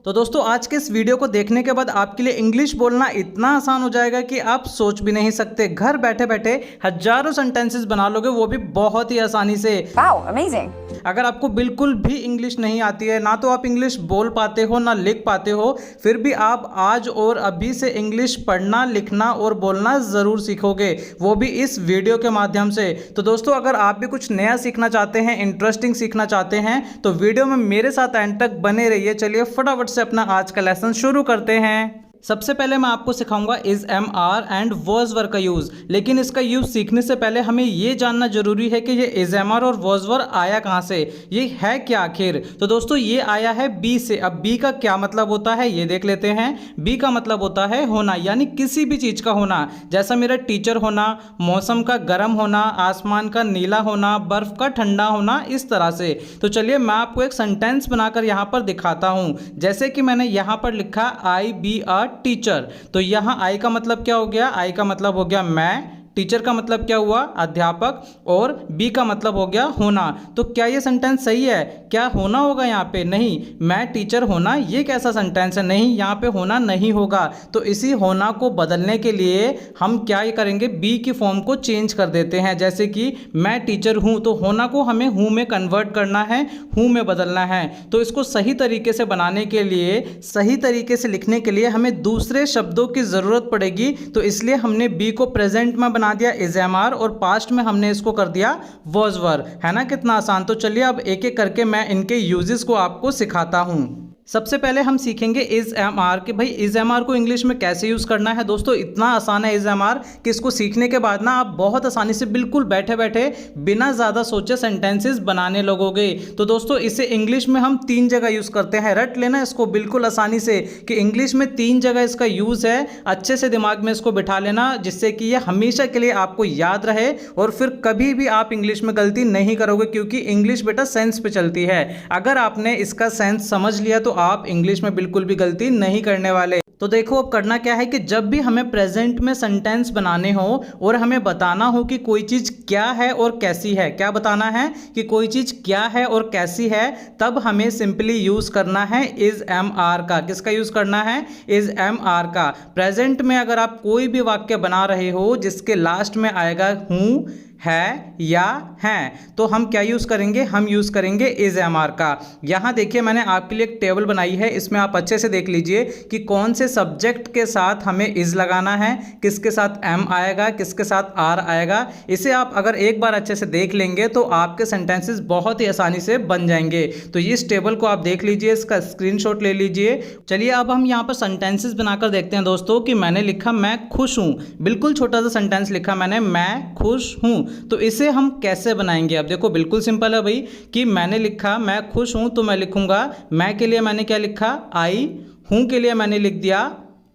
तो दोस्तों आज के इस वीडियो को देखने के बाद आपके लिए इंग्लिश बोलना इतना आसान हो जाएगा कि आप सोच भी नहीं सकते। घर बैठे बैठे हजारों सेंटेंसेस बना लोगे, वो भी बहुत ही आसानी से। Wow, amazing. अगर आपको बिल्कुल भी इंग्लिश नहीं आती है, ना तो आप इंग्लिश बोल पाते हो ना लिख पाते हो, फिर भी आप आज और अभी से इंग्लिश पढ़ना, लिखना और बोलना ज़रूर सीखोगे, वो भी इस वीडियो के माध्यम से। तो दोस्तों अगर आप भी कुछ नया सीखना चाहते हैं, इंटरेस्टिंग सीखना चाहते हैं, तो वीडियो में मेरे साथ एंड तक बने रहिए। चलिए फटाफट से अपना आज का लेसन शुरू करते हैं। सबसे पहले मैं आपको सिखाऊंगा is am are and was were का यूज़, लेकिन इसका यूज़ सीखने से पहले हमें ये जानना जरूरी है कि ये इज एम आर और वॉज वर आया कहाँ से, ये है क्या आखिर। तो दोस्तों ये आया है बी से। अब बी का क्या मतलब होता है ये देख लेते हैं। बी का मतलब होता है होना, यानी किसी भी चीज़ का होना, जैसा मेरा टीचर होना, मौसम का गर्म होना, आसमान का नीला होना, बर्फ़ का ठंडा होना, इस तरह से। तो चलिए मैं आपको एक सेंटेंस बनाकर यहाँ पर दिखाता हूँ। जैसे कि मैंने यहाँ पर लिखा आई बी आर टीचर, तो यहाँ आई का मतलब क्या हो गया, आई का मतलब हो गया मैं, टीचर का मतलब क्या हुआ अध्यापक, और बी का मतलब हो गया होना। तो क्या ये सेंटेंस सही है? क्या होना होगा यहाँ पे? नहीं, मैं टीचर होना ये कैसा सेंटेंस है? नहीं, यहाँ पे होना नहीं होगा। तो इसी होना को बदलने के लिए हम क्या ये करेंगे, बी की फॉर्म को चेंज कर देते हैं। जैसे कि मैं टीचर हूँ, तो होना को हमें हूँ में कन्वर्ट करना है, हूँ में बदलना है। तो इसको सही तरीके से बनाने के लिए, सही तरीके से लिखने के लिए हमें दूसरे शब्दों की ज़रूरत पड़ेगी। तो इसलिए हमने बी को प्रेजेंट में बना दिया इज एम आर, और पास्ट में हमने इसको कर दिया वॉज वर। है ना कितना आसान। तो चलिए अब एक एक करके मैं इनके यूजेस को आपको सिखाता हूं। सबसे पहले हम सीखेंगे इज एम आर कि भाई इज एम आर को इंग्लिश में कैसे यूज़ करना है। दोस्तों इतना आसान है इज एम आर कि इसको सीखने के बाद ना आप बहुत आसानी से बिल्कुल बैठे बैठे बिना ज़्यादा सोचे सेंटेंसेस बनाने लगोगे। तो दोस्तों इसे इंग्लिश में हम 3 जगह यूज़ करते हैं। रट लेना इसको बिल्कुल आसानी से कि इंग्लिश में 3 जगह इसका यूज़ है। अच्छे से दिमाग में इसको बिठा लेना, जिससे कि यह हमेशा के लिए आपको याद रहे और फिर कभी भी आप इंग्लिश में गलती नहीं करोगे, क्योंकि इंग्लिश बेटा सेंस पे चलती है। अगर आपने इसका सेंस समझ लिया तो आप इंग्लिश में बिल्कुल भी गलती नहीं करने वाले। तो देखो अब करना क्या है कि जब भी हमें प्रेजेंट में सेंटेंस बनाने हो और हमें बताना हो कि कोई चीज़ क्या है और कैसी है, क्या बताना है कि कोई चीज़ क्या है और कैसी है, तब हमें सिंपली यूज़ करना है इज एम आर का। किसका यूज़ करना है? इज एम आर का। प्रेजेंट में अगर आप कोई भी वाक्य बना रहे हो जिसके लास्ट में आएगा हूँ, है या हैं, तो हम क्या यूज़ करेंगे? हम यूज़ करेंगे इज एम आर का। यहाँ देखिए मैंने आपके लिए एक टेबल बनाई है, इसमें आप अच्छे से देख लीजिए कि कौन से सब्जेक्ट के साथ हमें इज लगाना है, किसके साथ एम आएगा, किसके साथ आर आएगा। इसे आप अगर एक बार अच्छे से देख लेंगे तो आपके सेंटेंसेस बहुत ही आसानी से बन जाएंगे। तो इस टेबल को आप देख लीजिए, इसका स्क्रीनशॉट ले लीजिए। चलिए अब हम यहाँ पर सेंटेंसेस बनाकर देखते हैं दोस्तों। कि मैंने लिखा मैं खुश हूँ, बिल्कुल छोटा सा सेंटेंस लिखा मैंने, मैं खुश हूँ। तो इसे हम कैसे बनाएंगे? अब देखो बिल्कुल सिंपल है भाई कि मैंने लिखा मैं खुश हूं, तो मैं लिखूंगा मैं के लिए मैंने क्या लिखा आई, हूं के लिए मैंने लिख दिया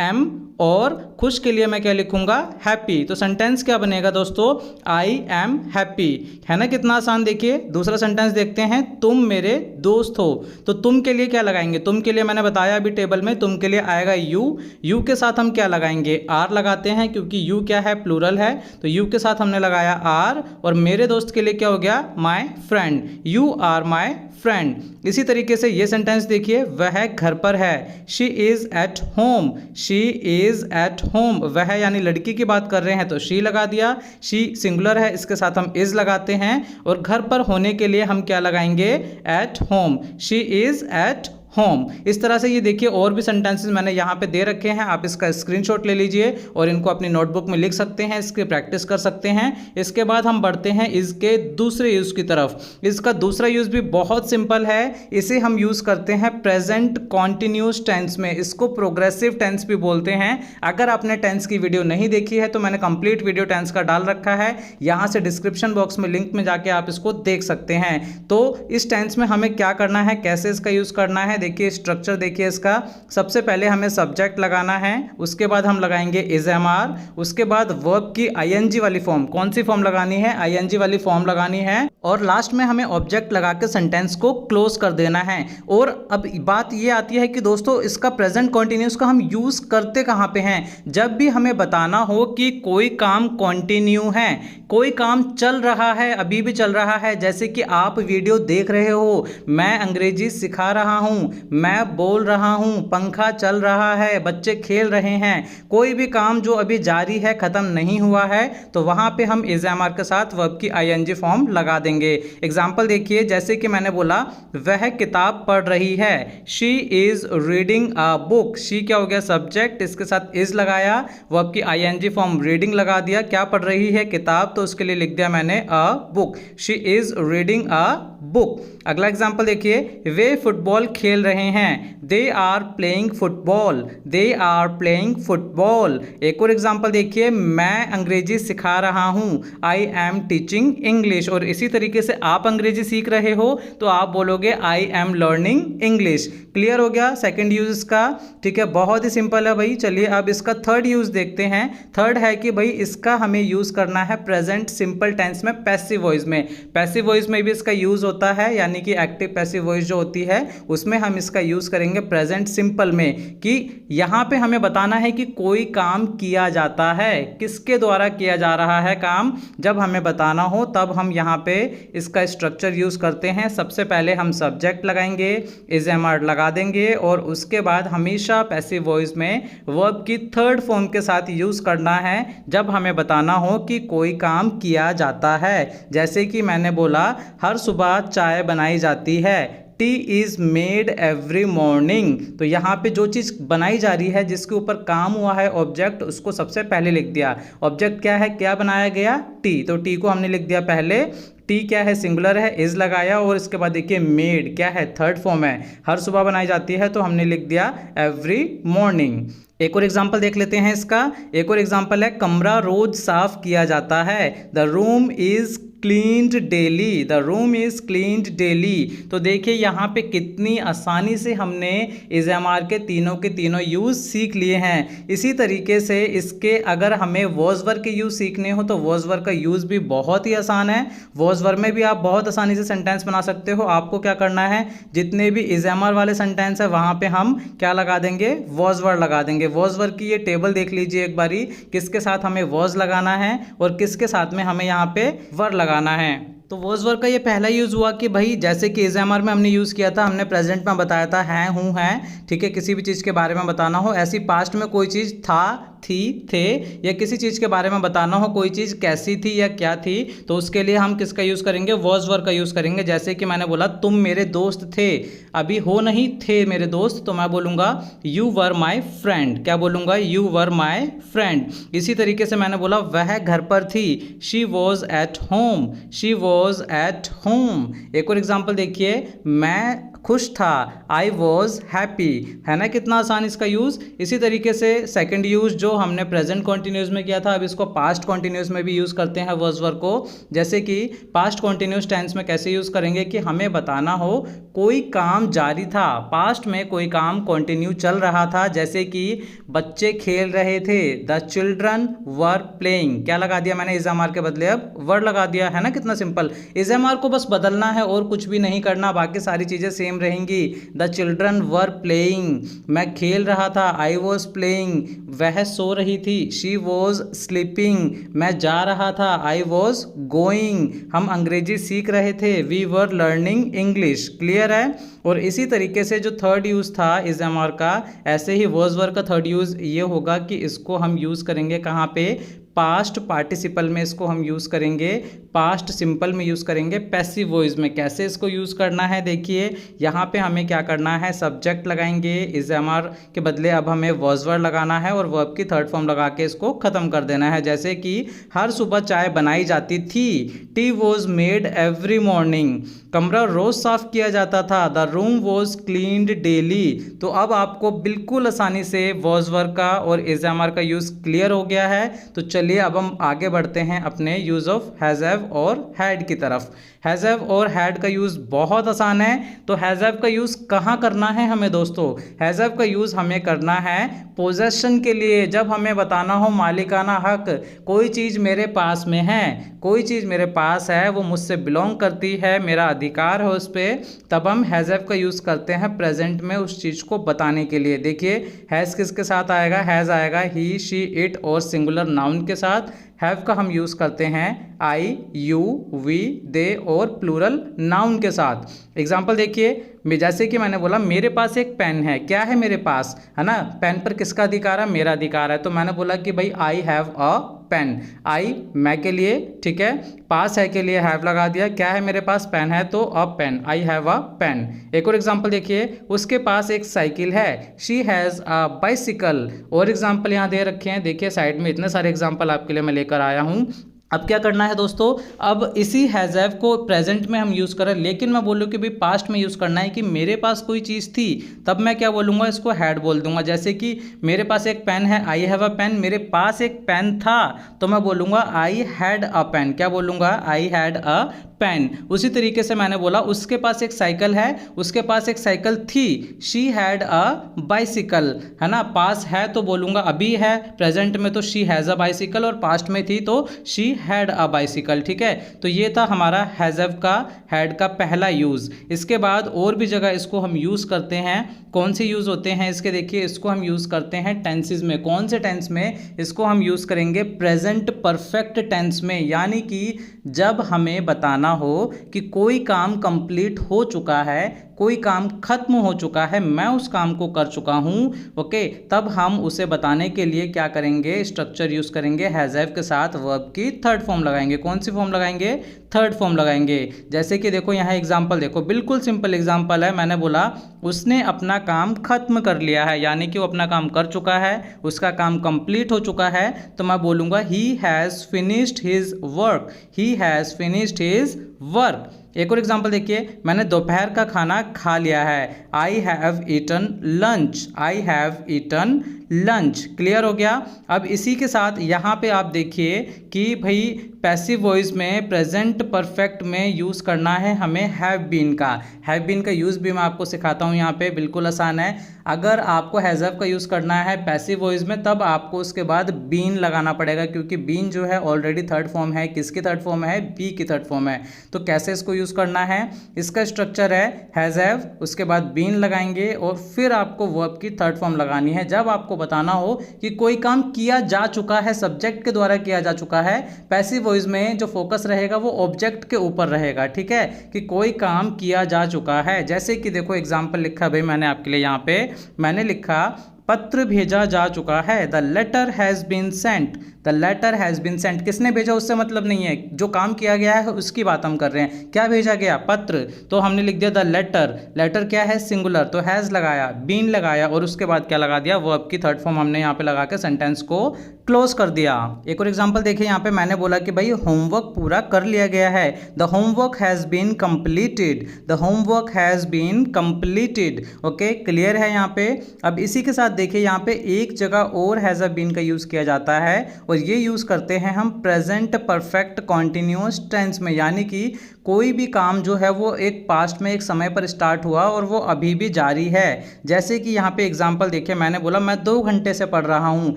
एम, और खुश के लिए मैं क्या लिखूंगा हैप्पी। तो सेंटेंस क्या बनेगा दोस्तों? I am happy. है ना कितना आसान। देखिए दूसरा सेंटेंस देखते हैं, तुम मेरे दोस्त हो। तो तुम के लिए क्या लगाएंगे? तुम के लिए मैंने बताया अभी टेबल में, तुम के लिए आएगा यू। यू के साथ हम क्या लगाएंगे? आर लगाते हैं, क्योंकि यू क्या है? प्लूरल है। तो यू के साथ हमने लगाया आर। और मेरे दोस्त के लिए क्या हो गया? My friend. You are my friend. इसी तरीके से ये सेंटेंस देखिए, वह घर पर है। She is at home. She is at home. वह यानी लड़की की बात कर रहे हैं तो शी लगा दिया। शी सिंगुलर है, इसके साथ हम इज लगाते हैं। और घर पर होने के लिए हम क्या लगाएंगे? At home. She is at home. इस तरह से ये देखिए और भी सेंटेंसेस मैंने यहाँ पे दे रखे हैं, आप इसका स्क्रीनशॉट ले लीजिए और इनको अपनी नोटबुक में लिख सकते हैं, इसकी प्रैक्टिस कर सकते हैं। इसके बाद हम बढ़ते हैं इसके दूसरे यूज़ की तरफ। इसका दूसरा यूज़ भी बहुत सिंपल है। इसे हम यूज़ करते हैं प्रेजेंट कॉन्टिन्यूस टेंस में। इसको प्रोग्रेसिव टेंस भी बोलते हैं। अगर आपने टेंस की वीडियो नहीं देखी है तो मैंने कंप्लीट वीडियो टेंस का डाल रखा है, यहाँ से डिस्क्रिप्शन बॉक्स में लिंक में जाके आप इसको देख सकते हैं। तो इस टेंस में हमें क्या करना है, कैसे इसका यूज़ करना है, देखिए स्ट्रक्चर देखिए इसका। सबसे पहले हमें सब्जेक्ट लगाना है, उसके बाद हम लगाएंगे इज एम आर, उसके बाद वर्ब की आईएनजी वाली फॉर्म। कौन सी फॉर्म लगानी है? आईएनजी वाली फॉर्म लगानी है। और लास्ट में हमें ऑब्जेक्ट लगा के सेंटेंस को क्लोज कर देना है। और अब बात ये आती है कि दोस्तों इसका प्रेजेंट कॉन्टिन्यूस का हम यूज करते कहाँ पे हैं? जब भी हमें बताना हो कि कोई काम कॉन्टिन्यू है, कोई काम चल रहा है, अभी भी चल रहा है। जैसे कि आप वीडियो देख रहे हो, मैं अंग्रेजी सिखा रहा हूं, मैं बोल रहा हूँ, पंखा चल रहा है, बच्चे खेल रहे हैं। कोई भी काम जो अभी जारी है, खत्म नहीं हुआ है, तो वहां पे हम इज एम आर के साथ वर्ब की आईएनजी फॉर्म लगा देंगे। एग्जाम्पल देखिए, जैसे कि मैंने बोला वह किताब पढ़ रही है, she is reading a book. She क्या हो गया सब्जेक्ट, इसके साथ इज लगाया, वर्ब की आईएनजी फॉर्म रीडिंग लगा दिया। क्या पढ़ रही है, किताब, तो उसके लिए लिख दिया मैंने a book, she is reading a book. अगला एग्जाम्पल देखिए, वे फुटबॉल खेल रहे हैं, they are playing football, they are playing football. एक और एग्जाम्पल देखिए, मैं अंग्रेजी सिखा रहा हूँ, आई एम टीचिंग इंग्लिश। और इसी तरीके से आप अंग्रेजी सीख रहे हो तो आप बोलोगे I am learning English. Clear हो गया सेकंड यूज इसका, ठीक है, बहुत ही सिंपल है भाई। चलिए अब इसका थर्ड यूज देखते हैं। थर्ड है कि भाई इसका हमें यूज करना है प्रेजेंट सिंपल टेंस में, पैसिव वॉइस में। पैसिव वॉइस में भी इसका यूज होता है, यानी कि एक्टिव पैसिव वॉइस जो होती है उसमें हम इसका यूज करेंगे प्रेजेंट सिंपल में, कि यहां पे हमें बताना है कि कोई काम किया जाता है, किसके द्वारा किया जा रहा है काम, जब हमें बताना हो तब हम यहां पे इसका स्ट्रक्चर यूज करते हैं। सबसे पहले हम सब्जेक्ट लगाएंगे, इज एम आर लगा देंगे, और उसके बाद हमेशा पैसिव वॉइस में वर्ब की थर्ड फॉर्म के साथ यूज करना है जब हमें बताना हो कि कोई काम किया जाता है। जैसे कि मैंने बोला हर सुबह चाय बनाई जाती है, T is made every morning. तो यहाँ पे जो चीज़ बनाई जा रही है, जिसके ऊपर काम हुआ है ऑब्जेक्ट, उसको सबसे पहले लिख दिया। ऑब्जेक्ट क्या है, क्या बनाया गया, टी, तो टी को हमने लिख दिया पहले। टी क्या है, सिंगुलर है, इज लगाया, और इसके बाद देखिए मेड क्या है, थर्ड फॉर्म है, हर सुबह बनाई जाती है, तो हमने लिख दिया एवरी मॉर्निंग। एक और एग्जाम्पल देख लेते हैं इसका। एक और एग्जाम्पल है, कमरा रोज साफ किया जाता है, the room is cleaned daily, the room is cleaned daily. तो देखिए यहाँ पे कितनी आसानी से हमने इज एम आर के तीनों यूज़ सीख लिए हैं। इसी तरीके से इसके अगर हमें वॉज वर्ब के यूज़ सीखने हो तो वॉज वर्ब का यूज़ भी बहुत ही आसान है। वॉज वर्ब में भी आप बहुत आसानी से सेंटेंस बना सकते हो। आपको क्या करना है, जितने भी इज एम आर वाले सेंटेंस है वहाँ पे हम क्या लगा देंगे, वॉज वर्ब लगा देंगे। वॉज वर्ब की ये टेबल देख लीजिए एक बारी, किसके साथ हमें वॉज लगाना है और किसके साथ में हमें यहाँ पे वर्ब लगाना है। तो वॉज वर्ब का ये पहला यूज़ हुआ कि भाई जैसे कि इज एम आर में हमने यूज़ किया था, हमने प्रेजेंट में बताया था है, हूँ, है, ठीक है, किसी भी चीज़ के बारे में बताना हो। ऐसी पास्ट में कोई चीज़ था, थी, थे, या किसी चीज़ के बारे में बताना हो, कोई चीज़ कैसी थी या क्या थी, तो उसके लिए हम किसका यूज़ करेंगे, वॉज वर्ब का यूज़ करेंगे। जैसे कि मैंने बोला तुम मेरे दोस्त थे, अभी हो नहीं, थे मेरे दोस्त, तो मैं बोलूँगा यू वर माई फ्रेंड। क्या बोलूँगा, यू वर माई फ्रेंड। इसी तरीके से मैंने बोला वह घर पर थी, she was at home, she was at home. एक और एग्जाम्पल देखिए, मैं खुश था, आई वॉज हैप्पी, है ना, कितना आसान इसका यूज़। इसी तरीके से सेकंड यूज़ जो हमने प्रेजेंट कॉन्टिन्यूस में किया था, अब इसको पास्ट कॉन्टिन्यूस में भी यूज़ करते हैं वॉज वर्ब को। जैसे कि पास्ट कॉन्टिन्यूस टेंस में कैसे यूज़ करेंगे कि हमें बताना हो कोई काम जारी था, पास्ट में कोई काम कंटिन्यू चल रहा था। जैसे कि बच्चे खेल रहे थे, द चिल्ड्रन वर प्लेइंग। क्या लगा दिया मैंने, इज एम आर के बदले अब वर्ड लगा दिया, है ना, कितना सिंपल। इज एम आर को बस बदलना है और कुछ भी नहीं करना, बाकी सारी चीज़ें सेम रहेंगी। द चिल्ड्रन वर प्लेइंग, मैं खेल रहा था, आई वॉज प्लेइंग, वह सो रही थी, शी वॉज स्लीपिंग, मैं जा रहा था, आई वॉज गोइंग, हम अंग्रेजी सीख रहे थे, we were learning English. Clear है। और इसी तरीके से जो थर्ड यूज़ था इज एम आर का, ऐसे ही वॉज वर्ब का थर्ड यूज़ ये होगा कि इसको हम यूज़ करेंगे कहाँ पे, पास्ट पार्टिसिपल में इसको हम यूज़ करेंगे, पास्ट सिंपल में यूज़ करेंगे, पैसिव वॉइस में। कैसे इसको यूज़ करना है देखिए, यहाँ पे हमें क्या करना है, सब्जेक्ट लगाएंगे, इज एम आर के बदले अब हमें वॉज वर्ब लगाना है और वर्ब की थर्ड फॉर्म लगा के इसको ख़त्म कर देना है। जैसे कि हर सुबह चाय बनाई जाती थी, T was made every morning, कमरा रोज़ साफ़ किया जाता था, the room was cleaned daily. तो अब आपको बिल्कुल आसानी से वॉज वर्ब का और इज एम आर का यूज़ क्लियर हो गया है। तो चलिए अब हम आगे बढ़ते हैं अपने यूज़ ऑफ हैज़ हैव और हैड की तरफ। हैज़ हैव और हैड का यूज़ बहुत आसान है। तो हैज़ हैव का यूज़ कहाँ करना है हमें दोस्तों, हैज़ हैव का यूज़ हमें करना है पोजेशन के लिए। जब हमें बताना हो मालिकाना हक, कोई चीज़ मेरे पास में है, कोई चीज़ मेरे पास है, वो मुझसे बिलोंग करती है, मेरा अधिकार है उस पर, तब हम हैज़ हैव का यूज़ करते हैं प्रेजेंट में उस चीज़ को बताने के लिए। देखिए हैज़ किसके साथ आएगा, हैज़ आएगा ही शी इट और सिंगुलर नाउन के साथ। हैव का हम यूज़ करते हैं आई, यू, वी, दे और प्लूरल नाउन के साथ। एग्जाम्पल देखिए, जैसे कि मैंने बोला मेरे पास एक पेन है, क्या है मेरे पास, है ना, पेन पर किसका अधिकार है, मेरा अधिकार है। तो मैंने बोला कि भाई आई हैव अ पेन, आई मैं के लिए, ठीक है, पास है के लिए हैव लगा दिया, क्या है मेरे पास, पेन है, तो a pen, I have a pen. एक और एग्जांपल देखिए, उसके पास एक साइकिल है, शी हैज़ अ बाइसिकल। और एग्जांपल यहाँ दे रखे हैं, देखिए साइड में इतने सारे एग्जांपल आपके लिए मैं लेकर आया हूँ। अब क्या करना है दोस्तों, अब इसी हैज़ हैव को प्रेजेंट में हम यूज़ करें, लेकिन मैं बोलूँ कि भाई पास्ट में यूज़ करना है कि मेरे पास कोई चीज़ थी, तब मैं क्या बोलूँगा, इसको हैड बोल दूंगा। जैसे कि मेरे पास एक पेन है, आई हैव अ पेन, मेरे पास एक पेन था, तो मैं बोलूँगा आई हैड अ पेन। क्या बोलूँगा, आई हैड अ पेन। उसी तरीके से मैंने बोला उसके पास एक साइकिल है, उसके पास एक साइकिल थी, शी हैड अ बाइसिकल, है ना, पास है तो बोलूँगा अभी है, प्रेजेंट में तो शी हैज़ अ बाइसिकल, और पास्ट में थी तो शी हैड अ बाइसिकल। ठीक है, तो ये था हमारा हैज़ हैव का, हैड का पहला यूज़। इसके बाद और भी जगह इसको हम यूज़ करते हैं। कौन से यूज़ होते हैं इसके, देखिए इसको हम यूज़ करते हैं टेंसेज में। कौन से टेंस में, इसको हम यूज़ करेंगे प्रेजेंट परफेक्ट टेंस में, यानी कि जब हमें बताना हो कि कोई काम कंप्लीट हो चुका है, कोई काम खत्म हो चुका है, मैं उस काम को कर चुका हूं, ओके, तब हम उसे बताने के लिए क्या करेंगे, स्ट्रक्चर यूज करेंगे, हैज़ हैव के साथ वर्ब की थर्ड फॉर्म लगाएंगे। कौन सी फॉर्म लगाएंगे, थर्ड फॉर्म लगाएंगे। जैसे कि देखो यहाँ एग्जांपल देखो, बिल्कुल सिंपल एग्जांपल है, मैंने बोला उसने अपना काम खत्म कर लिया है, यानी कि वो अपना काम कर चुका है, उसका काम कंप्लीट हो चुका है, तो मैं बोलूँगा he has finished his work, he has finished his work. एक और एग्जांपल देखिए, मैंने दोपहर का खाना खा लिया है, I have eaten lunch, I have eaten lunch. Clear हो गया। अब इसी के साथ यहाँ पे आप देखिए कि भाई पैसिव वॉइस में प्रेजेंट परफेक्ट में यूज़ करना है हमें हैव बीन का। हैव बीन का यूज़ भी मैं आपको सिखाता हूँ यहाँ पे, बिल्कुल आसान है। अगर आपको हैज़ हैव का यूज़ करना है पैसिव वॉइस में, तब आपको उसके बाद बीन लगाना पड़ेगा, क्योंकि बीन जो है ऑलरेडी थर्ड फॉर्म है। किसकी थर्ड फॉर्म है, बी की थर्ड फॉर्म है। तो कैसे इसको यूज़ करना है, इसका स्ट्रक्चर है हैज़ हैव, उसके बाद बीन लगाएंगे और फिर आपको वर्ब की थर्ड फॉर्म लगानी है। जब आपको बताना हो कि कोई काम किया जा चुका है, सब्जेक्ट के द्वारा किया जा चुका है, पैसिव वॉइस में जो फोकस रहेगा वो ऑब्जेक्ट के ऊपर रहेगा। ठीक है, कि कोई काम किया जा चुका है। जैसे कि देखो एग्जांपल लिखा भाई मैंने आपके लिए, यहाँ पे मैंने लिखा पत्र भेजा जा चुका है, the letter has been sent, the letter has been sent. किसने भेजा उससे मतलब नहीं है, जो काम किया गया है उसकी बात हम कर रहे हैं। क्या भेजा गया, पत्र, तो हमने लिख दिया द लेटर। लेटर क्या है, सिंगुलर, तो हैज़ लगाया, बीन लगाया और उसके बाद क्या लगा दिया, वर्ब की थर्ड फॉर्म हमने यहाँ पे लगा के सेंटेंस को क्लोज कर दिया। एक और एग्जांपल देखिए, यहाँ पे मैंने बोला कि भाई होमवर्क पूरा कर लिया गया है, the homework has been completed, the homework has been completed. Okay, clear है यहाँ पे। अब इसी के साथ देखिए यहाँ पे एक जगह और हैज़ बीन का यूज़ किया जाता है, और ये यूज़ करते हैं हम प्रेजेंट परफेक्ट कॉन्टिन्यूअस टेंस में, यानी कि कोई भी काम जो है वो एक पास्ट में एक समय पर स्टार्ट हुआ और वो अभी भी जारी है। जैसे कि यहाँ पे एग्जांपल देखिए, मैंने बोला मैं 2 घंटे से पढ़ रहा हूँ,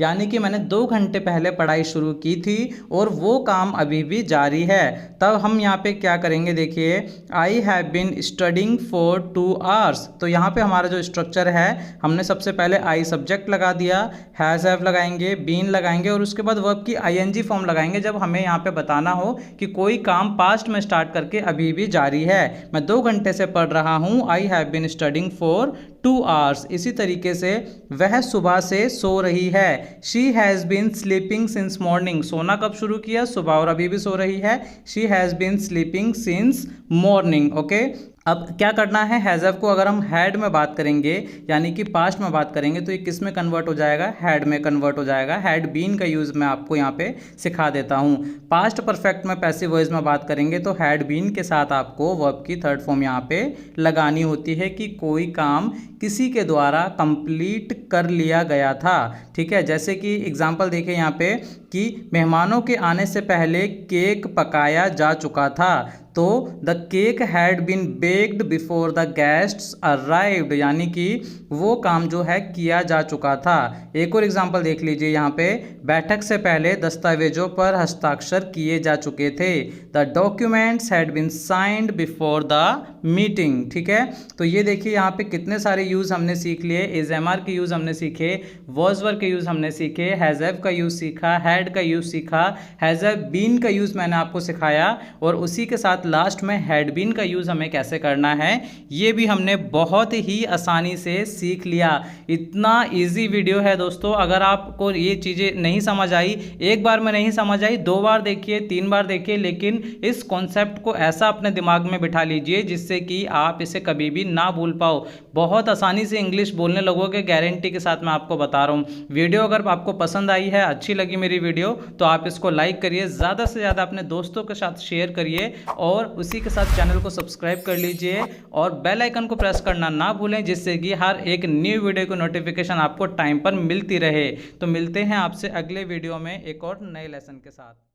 यानी कि मैंने 2 घंटे पहले पढ़ाई शुरू की थी और वो काम अभी भी जारी है। तब हम यहाँ पे क्या करेंगे, देखिए I have been studying for 2 hours. तो यहाँ पे हमारा जो स्ट्रक्चर है, हमने सबसे पहले आई सब्जेक्ट लगा दिया, हैज़ हैव लगाएंगे, बीन लगाएंगे और उसके बाद वर्ब की आईएनजी फॉर्म लगाएंगे जब हमें यहाँ पे बताना हो कि कोई काम पास्ट में स्टार्ट करके अभी भी जारी है। मैं 2 घंटे से पढ़ रहा हूँ, I have been studying for 2 hours. इसी तरीके से वह सुबह से सो रही है, she has been sleeping since morning. सोना कब शुरू किया, सुबह, और अभी भी सो रही है, she has been sleeping since morning. Okay, अब क्या करना है, हैज़ हैव को अगर हम हैड में बात करेंगे यानी कि पास्ट में बात करेंगे तो ये किस में कन्वर्ट हो जाएगा, हैड में कन्वर्ट हो जाएगा। हैड बीन का यूज़ मैं आपको यहाँ पे सिखा देता हूँ। पास्ट परफेक्ट में पैसिव वॉइस में बात करेंगे तो हैड बीन के साथ आपको वर्ब की थर्ड फॉर्म यहाँ पे लगानी होती है कि कोई काम किसी के द्वारा कंप्लीट कर लिया गया था। ठीक है, जैसे कि एग्जाम्पल देखिए यहाँ पे कि मेहमानों के आने से पहले केक पकाया जा चुका था, तो the cake had been baked before the guests arrived, यानी कि वो काम जो है किया जा चुका था। एक और एग्जांपल देख लीजिए यहाँ पे, बैठक से पहले दस्तावेजों पर हस्ताक्षर किए जा चुके थे। The documents had been signed before the meeting. ठीक है, तो ये देखिए यहाँ पे कितने सारे यूज़ हमने सीख लिए। इज एम आर के यूज़ हमने सीखे, वॉज वर के यूज़ हमने सीखे, हैज़ हैव का यूज़ सीखा, हैड का यूज़ सीखा, हैज़ हैव बीन का यूज़ मैंने आपको सिखाया, और उसी के साथ लास्ट में हैड बीन का यूज़ हमें कैसे करना है ये भी हमने बहुत ही आसानी से सीख लिया। इतना इजी वीडियो है दोस्तों। अगर आपको ये चीज़ें नहीं समझ आई, एक बार में नहीं समझ आई, 2 बार देखिए, 3 बार देखिए, लेकिन इस कॉन्सेप्ट को ऐसा अपने दिमाग में बिठा लीजिए जिससे कि आप इसे कभी भी ना भूल पाओ। बहुत आसानी से इंग्लिश बोलने लगोगे, गारंटी के साथ मैं आपको बता रहा हूँ। वीडियो अगर आपको पसंद आई है, अच्छी लगी मेरी वीडियो, तो आप इसको लाइक करिए, ज़्यादा से ज़्यादा अपने दोस्तों के साथ शेयर करिए, और उसी के साथ चैनल को सब्सक्राइब कर लीजिए और बेल आइकन को प्रेस करना ना भूलें, जिससे कि हर एक न्यू वीडियो की नोटिफिकेशन आपको टाइम पर मिलती रहे। तो मिलते हैं आपसे अगले वीडियो में एक और नए लेसन के साथ।